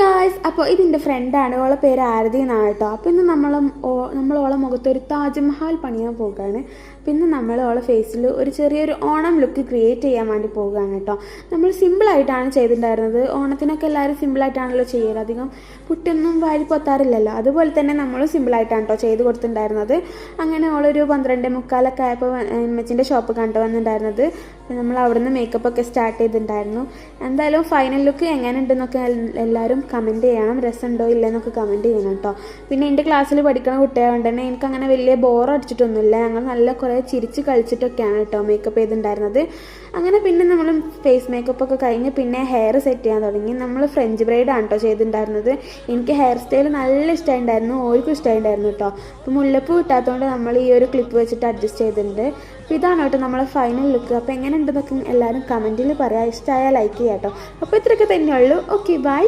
Guys, അപ്പോൾ ഇതിൻ്റെ ഫ്രണ്ടാണ്. ഓളെ പേര് ആരതി എന്നാണ് കേട്ടോ. അപ്പോൾ ഇന്ന് നമ്മൾ ഓളെ മുഖത്ത് ഒരു താജ്മഹൽ പണിയാൻ പോകുകയാണ്. പിന്നെ നമ്മൾ ഓളെ ഫേസിൽ ഒരു ചെറിയൊരു ഓണം ലുക്ക് ക്രിയേറ്റ് ചെയ്യാൻ വേണ്ടി പോകുകയാണ് കേട്ടോ. നമ്മൾ സിമ്പിളായിട്ടാണ് ചെയ്തിട്ടുണ്ടായിരുന്നത്. ഓണത്തിനൊക്കെ എല്ലാവരും സിമ്പിളായിട്ടാണല്ലോ ചെയ്യുക, അധികം പുട്ടൊന്നും വാരി പൊത്താറില്ലല്ലോ. അതുപോലെ തന്നെ നമ്മളും സിമ്പിളായിട്ടാണ് കേട്ടോ ചെയ്ത് കൊടുത്തിട്ടുണ്ടായിരുന്നത്. അങ്ങനെ ഓളൊരു 12:45 ആയപ്പോൾ അമ്മച്ചിൻ്റെ ഷോപ്പ് കണ്ടു വന്നിട്ടുണ്ടായിരുന്നത്. നമ്മൾ അവിടുന്ന് മേക്കപ്പൊക്കെ സ്റ്റാർട്ട് ചെയ്തിട്ടുണ്ടായിരുന്നു. എന്തായാലും ഫൈനൽ ലുക്ക് എങ്ങനെ ഉണ്ടെന്നൊക്കെ എല്ലാവരും കമൻറ്റ് ചെയ്യണം. രസമുണ്ടോ ഇല്ലെന്നൊക്കെ കമൻറ്റ് ചെയ്യണം കേട്ടോ. പിന്നെ എൻ്റെ ക്ലാസ്സിൽ പഠിക്കുന്ന കുട്ടിയായതുകൊണ്ട് തന്നെ എനിക്കങ്ങനെ വലിയ ബോറടിച്ചിട്ടൊന്നുമില്ല. ഞങ്ങൾ നല്ല കുറേ ചിരിച്ച് കളിച്ചിട്ടൊക്കെയാണ് കേട്ടോ മേക്കപ്പ് ചെയ്തിട്ടുണ്ടായിരുന്നത്. അങ്ങനെ പിന്നെ നമ്മൾ ഫേസ് മേക്കപ്പൊക്കെ കഴിഞ്ഞ് പിന്നെ ഹെയർ സെറ്റ് ചെയ്യാൻ തുടങ്ങി. നമ്മൾ ഫ്രഞ്ച് ബ്രൈഡാണ് കേട്ടോ ചെയ്തിട്ടുണ്ടായിരുന്നത്. എനിക്ക് ഹെയർ സ്റ്റൈൽ നല്ല ഇഷ്ടമായിട്ടുണ്ടായിരുന്നു, ഓർക്കും ഇഷ്ടമായിട്ടുണ്ടായിരുന്നു കേട്ടോ. അപ്പോൾ മുല്ലപ്പൂ കിട്ടാത്തതുകൊണ്ട് നമ്മൾ ഈ ഒരു ക്ലിപ്പ് വെച്ചിട്ട് അഡ്ജസ്റ്റ് ചെയ്തിട്ടുണ്ട്. അപ്പോൾ ഇതാണ് കേട്ടോ നമ്മളെ ഫൈനൽ ലുക്ക്. അപ്പോൾ എങ്ങനെ ഉണ്ടെന്നൊക്കെ എല്ലാവരും കമൻറ്റിൽ പറയാം. ഇഷ്ടമായാൽ ലൈക്ക് ചെയ്യാം കേട്ടോ. അപ്പോൾ ഇത്രയൊക്കെ തന്നെയുള്ളൂ. Okay, by.